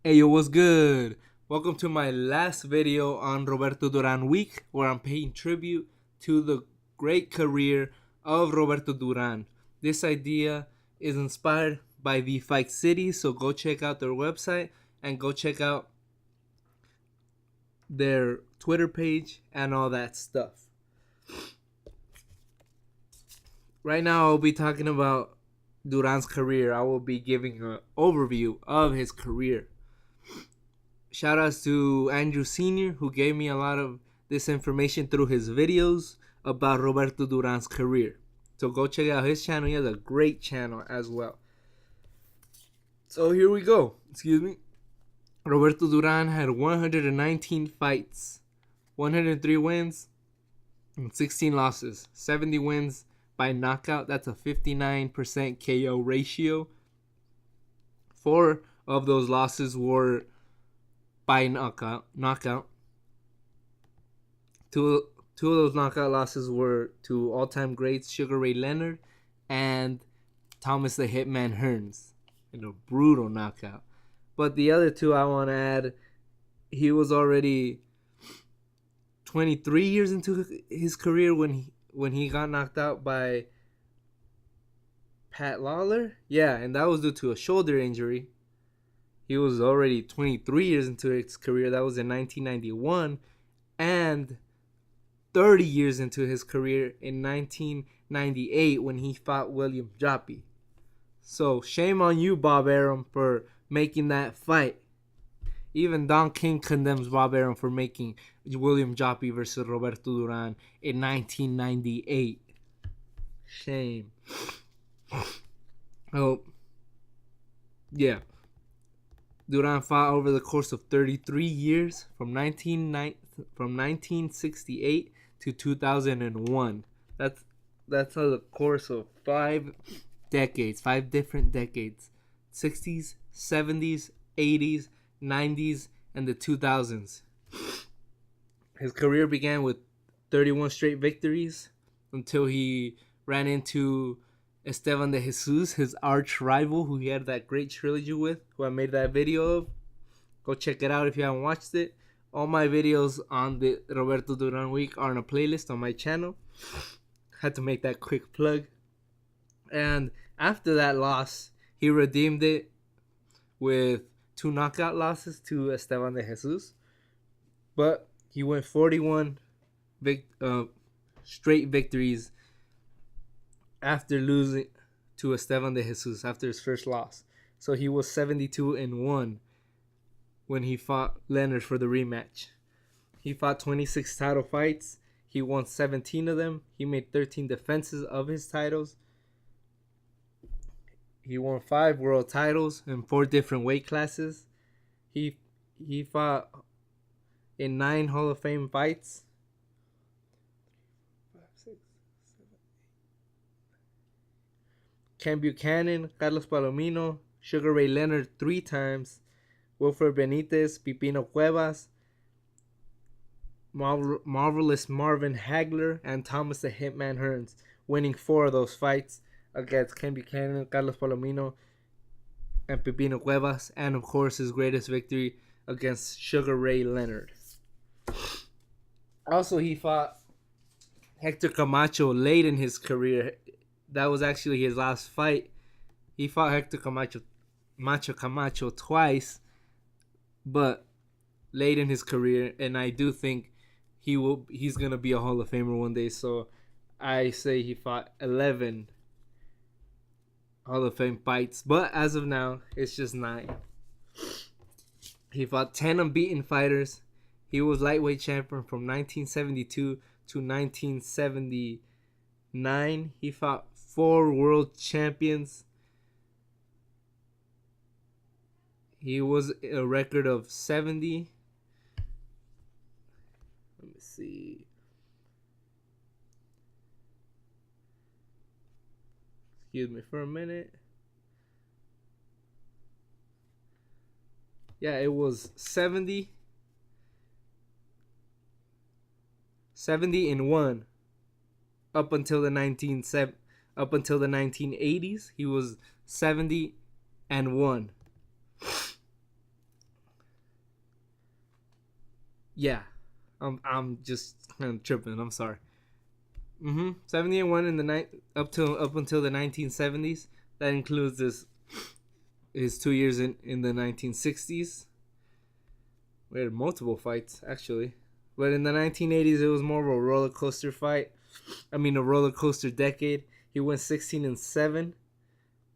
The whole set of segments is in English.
Hey yo, what's good? Welcome to my last video on Roberto Duran week, where I'm paying tribute to the great career of Roberto Duran. This idea is inspired by the Fight City, so go check out their website and go check out their Twitter page and all that stuff. Right now, I'll be talking about Duran's career. I will be giving an overview of his career. Shout outs to Andrew Sr., who gave me a lot of this information through his videos about Roberto Duran's career. So go check out his channel. He has a great channel as well. So here we go. Roberto Duran had 119 fights, 103 wins, and 16 losses. 70 wins by knockout. That's a 59% KO ratio. 4 of those losses were by knockout. Two of those knockout losses were to all-time greats Sugar Ray Leonard and Thomas the Hitman Hearns in a brutal knockout. But the other two I want to add, he was already 23 years into his career when he got knocked out by Pat Lawler. Yeah, and that was due to a shoulder injury. He was already 23 years into his career. That was in 1991. And 30 years into his career in 1998 when he fought William Joppy. So shame on you, Bob Arum, for making that fight. Even Don King condemns Bob Arum for making William Joppy versus Roberto Duran in 1998. Shame. Oh, yeah. Duran fought over the course of 33 years, from 1968 to 2001. That's the course of 5 different decades: 60s, 70s, 80s, 90s, and the 2000s. His career began with 31 straight victories until he ran into Esteban de Jesus, his arch rival, who he had that great trilogy with, who I made that video of. Go check it out if you haven't watched it. All my videos on the Roberto Duran week are on a playlist on my channel. Had to make that quick plug. And after that loss, he redeemed it with 2 knockout losses to Esteban de Jesus. But he went 41 straight victories after losing to Esteban de Jesus after his first loss. So he was 72-1 when he fought Leonard for the rematch. He fought 26 title fights. He won 17 of them. He made 13 defenses of his titles. He won 5 world titles in 4 different weight classes. He fought in 9 Hall of Fame fights. Ken Buchanan, Carlos Palomino, Sugar Ray Leonard 3 times, Wilfred Benitez, Pipino Cuevas, Marvelous Marvin Hagler, and Thomas the Hitman Hearns, winning 4 of those fights against Ken Buchanan, Carlos Palomino, and Pipino Cuevas, and of course his greatest victory against Sugar Ray Leonard. Also, he fought Hector Camacho late in his career. That was actually his last fight. He fought Hector Camacho twice, but late in his career, and I do think he's gonna be a Hall of Famer one day. So I say he fought 11 Hall of Fame fights, but as of now, it's just 9. He fought 10 unbeaten fighters. He was lightweight champion from 1972 to 1979. He fought 4 world champions. He was a record of 70. Let me see. Excuse me for a minute. Yeah, it was 70-1 up until the 1980s. He was 70-1. Yeah, I'm just kind of tripping. I'm sorry. 70-1 in the night up until the 1970s. That includes his 2 years in the 1960s. We had multiple fights actually, but in the 1980s it was more of a roller coaster fight. I mean, a roller coaster decade. He went 16-7. Of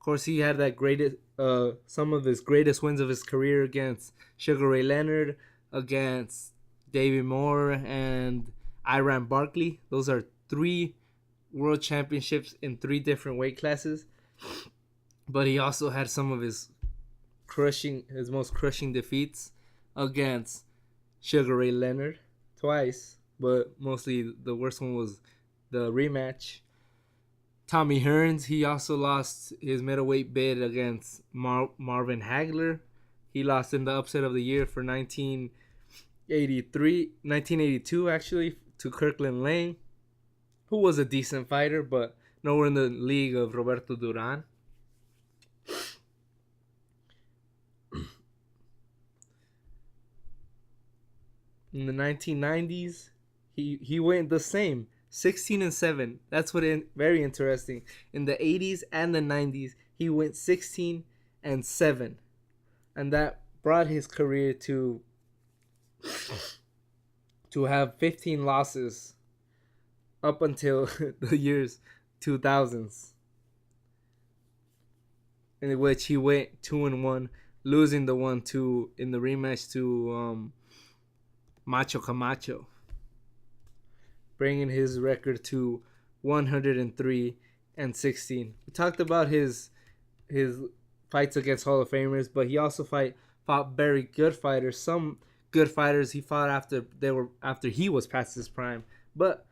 course, he had that greatest, some of his greatest wins of his career against Sugar Ray Leonard, against David Moore, and Iran Barkley. Those are three world championships in three different weight classes. But he also had some of his most crushing defeats against Sugar Ray Leonard twice, but mostly the worst one was the rematch. Tommy Hearns, he also lost his middleweight bid against Marvin Hagler. He lost in the upset of the year for 1982 actually, to Kirkland Lane, who was a decent fighter, but nowhere in the league of Roberto Duran. In the 1990s, he went the same, 16-7. That's very interesting. In the 80s and the 90s, he went 16-7, and that brought his career to have 15 losses up until the years 2000s, in which he went 2-1, losing the 1-2 in the rematch to Macho Camacho, bringing his record to 103-16. We talked about his fights against Hall of Famers, but he also fought very good fighters. Some good fighters he fought after he was past his prime, but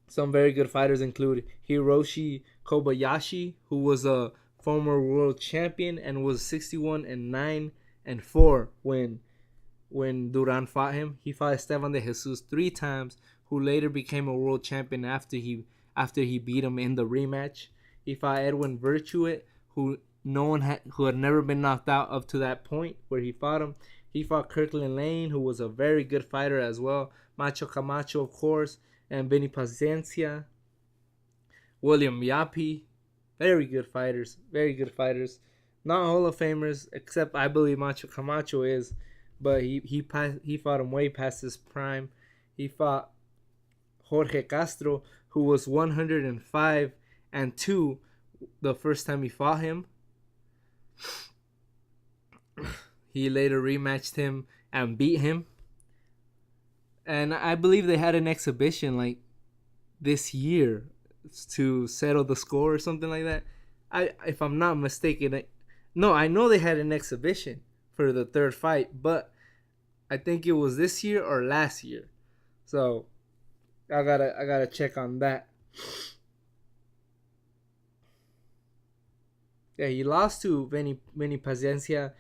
some very good fighters include Hiroshi Kobayashi, who was a former world champion and was 61-9-4 when Duran fought him. He fought Esteban de Jesus 3 times, who later became a world champion after he beat him in the rematch. He fought Edwin Virtuet, who had never been knocked out up to that point where he fought him. He fought Kirkland Lane, who was a very good fighter as well. Macho Camacho, of course, and Benny Paciencia. William Yapi, very good fighters. Not Hall of Famers, except I believe Macho Camacho is, but he fought him way past his prime. He fought Jorge Castro, who was 105-2 the first time he fought him. He later rematched him and beat him. And I believe they had an exhibition like this year to settle the score or something like that. If I'm not mistaken, I know they had an exhibition for the third fight, but I think it was this year or last year. So I gotta check on that. Yeah, he lost to Benny Paciencia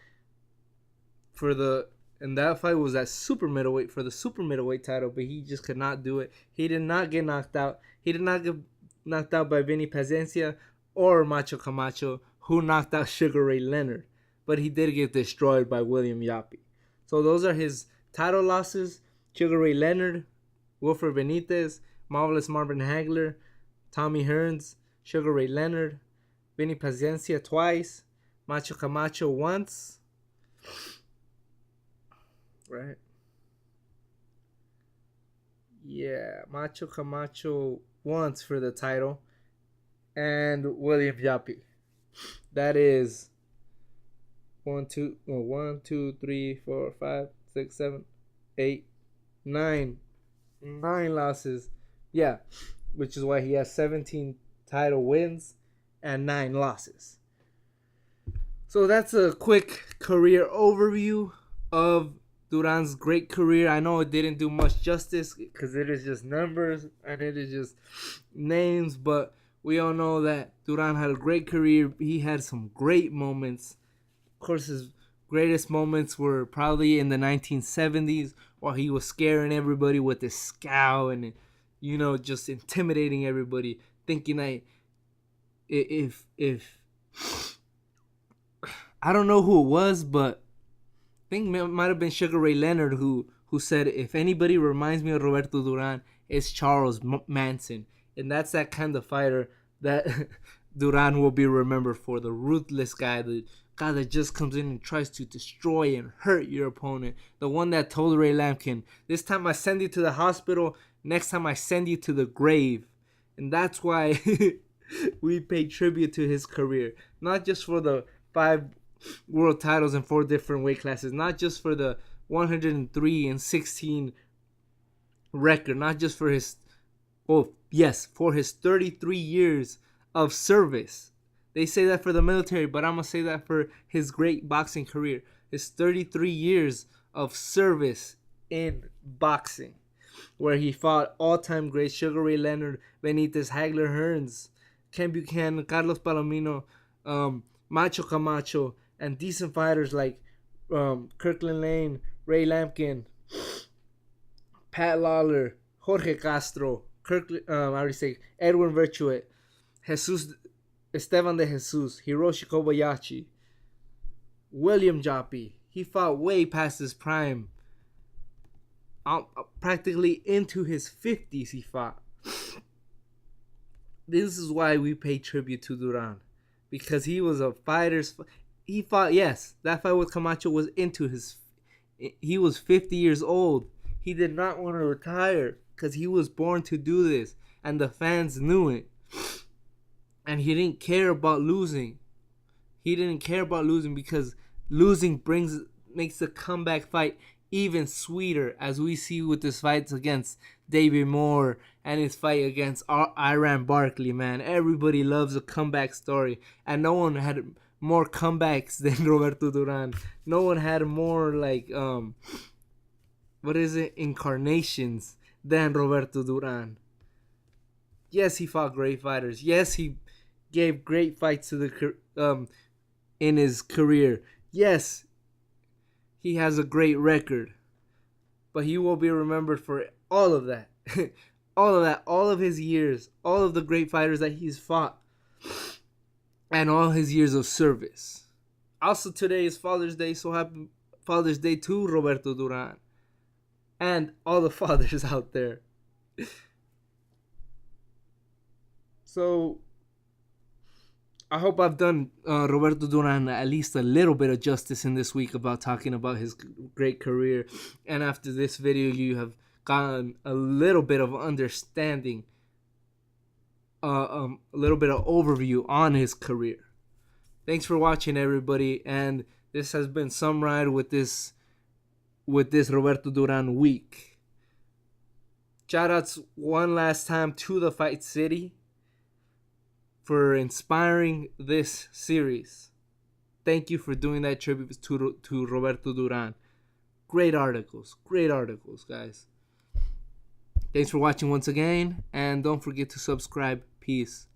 and that fight was at super middleweight for the super middleweight title, but he just could not do it. He did not get knocked out. He did not get knocked out by Benny Paciencia or Macho Camacho, who knocked out Sugar Ray Leonard, but he did get destroyed by William Yapi. So those are his title losses: Sugar Ray Leonard, Wilfred Benitez, Marvelous Marvin Hagler, Tommy Hearns, Sugar Ray Leonard, Benny Paciencia twice, Macho Camacho once. Right? Yeah, Macho Camacho once for the title, and William Yapi. That is 1, 2, 3, 4, 5, 6, 7, 8, 9 losses. Yeah, which is why he has 17 title wins and 9 losses. So that's a quick career overview of Duran's great career. I know it didn't do much justice because it is just numbers and it is just names, but we all know that Duran had a great career. He had some great moments. Of course, his greatest moments were probably in the 1970s, while he was scaring everybody with his scowl and, just intimidating everybody, thinking that if I don't know who it was, but I think it might have been Sugar Ray Leonard who who said, if anybody reminds me of Roberto Duran, it's Charles Manson. And that's that kind of fighter that Duran will be remembered for. The ruthless guy, the guy that just comes in and tries to destroy and hurt your opponent. The one that told Ray Lampkin, this time I send you to the hospital, next time I send you to the grave. And that's why we pay tribute to his career. Not just for the 5 world titles in 4 different weight classes. Not just for the 103-16 record. Not just for his, oh yes, for his 33 years of service. They say that for the military, but I'm going to say that for his great boxing career. His 33 years of service in boxing, where he fought all-time greats Sugar Ray Leonard, Benitez, Hagler Hearns, Ken Buchanan, Carlos Palomino, Macho Camacho, and decent fighters like Kirkland Lane, Ray Lampkin, Pat Lawler, Jorge Castro, Edwin Virtue, Esteban de Jesus, Hiroshi Kobayashi, William Joppy. He fought way past his prime. Practically into his 50s he fought. This is why we pay tribute to Duran. Because he was a fighter. He fought, yes, that fight with Camacho was into his... He was 50 years old. He did not want to retire because he was born to do this. And the fans knew it. And he didn't care about losing. He didn't care about losing because losing makes the comeback fight even sweeter, as we see with his fights against David Moore and his fight against Iran Barkley, man. Everybody loves a comeback story. And no one had more comebacks than Roberto Duran. No one had more, like, incarnations than Roberto Duran. Yes, he fought great fighters. Yes, he gave great fights to the in his career. Yes, he has a great record. But he will be remembered for all of that. All of that. All of his years. All of the great fighters that he's fought. And all his years of service. Also, today is Father's Day. So happy Father's Day to Roberto Duran. And all the fathers out there. So, I hope I've done Roberto Duran at least a little bit of justice in this week about talking about his great career. And after this video, you have gotten a little bit of understanding, a little bit of overview on his career. Thanks for watching, everybody. And this has been Some Ride with this Roberto Duran week. Shoutouts one last time to the Fight City for inspiring this series. Thank you for doing that tribute to Roberto Duran. Great articles, guys. Thanks for watching once again, and don't forget to subscribe. Peace.